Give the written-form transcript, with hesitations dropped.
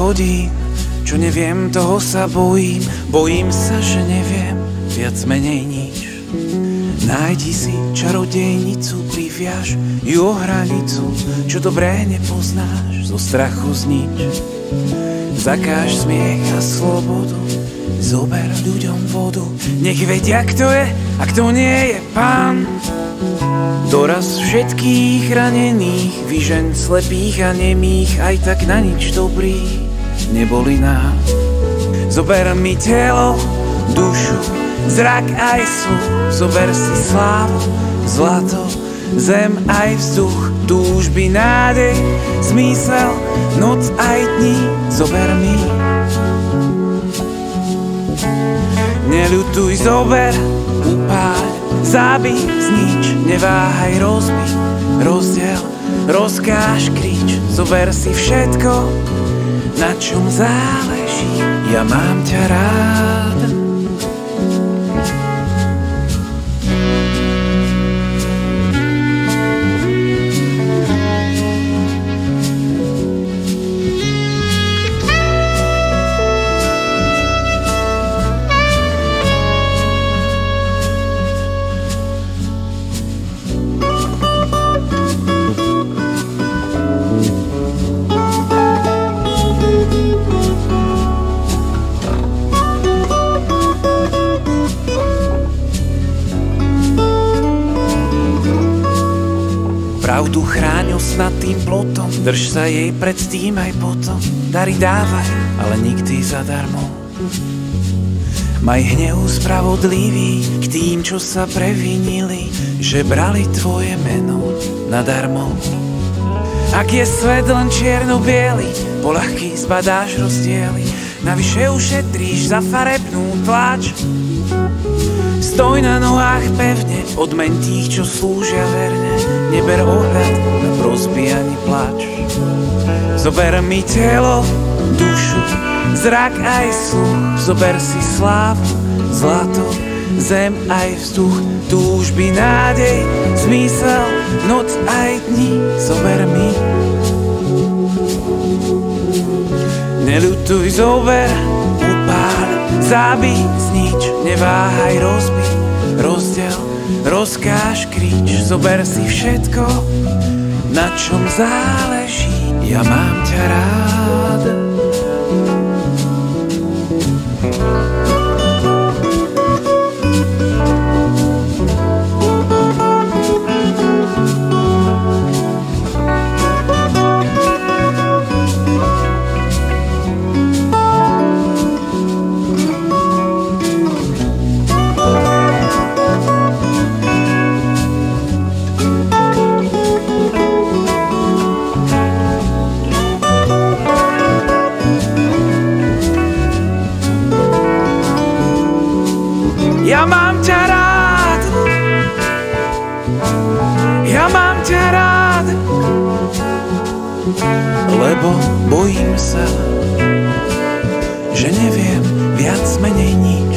hodín, čo neviem, toho sa bojím. Bojím sa, že neviem viac menej nič. Nájdi si čarodejnicu, priviaž ju o hranicu, čo dobré nepoznáš, zo strachu znič. Zakáž smiech a slobodu, zober ľuďom vodu, nech vedia, kto je a kto nie je pán. Doraz všetkých ranených, vyžeň slepých a nemých, aj tak na nič dobrý neboli nám. Zober mi telo, dušu, zrak aj sluch, zober si slávu, zlato, zem aj vzduch, túžby, nádej, zmysel, noc aj dní, zober mi. Neľutuj, zober, upáľ, zabij, znič, neváhaj, rozbij, rozdiel, rozkáž, krič, zober si všetko, na čom záleží, ja mám ťa rád. Pravdu chráň osnatým plotom, drž sa jej pred tým aj potom. Dary dávaj, ale nikdy zadarmo. Maj hnev spravodlivý k tým, čo sa previnili, že brali tvoje meno nadarmo. Ak je svet len čierno-biely, poľahky zbadáš rozdiely, navyše ušetríš za farebnú tlač. Stoj na nohách pevne, odmeň tých, čo slúžia verne, neber ohľad na prosby ani plač. Zober mi telo, dušu, zrak aj sluch, zober si slávu, zlato, zem aj vzduch, túžby, nádej, zmysel, noc aj dní, zober mi. Neľutuj, zober, upáľ, zabij, znič, neváhaj, rozbij, rozdiel, rozkáž, krič, zober si všetko, na čom záleží, ja mám ťa rád. Ja mám ťa rád, ja mám ťa rád, lebo bojím sa, že neviem viac menej nič.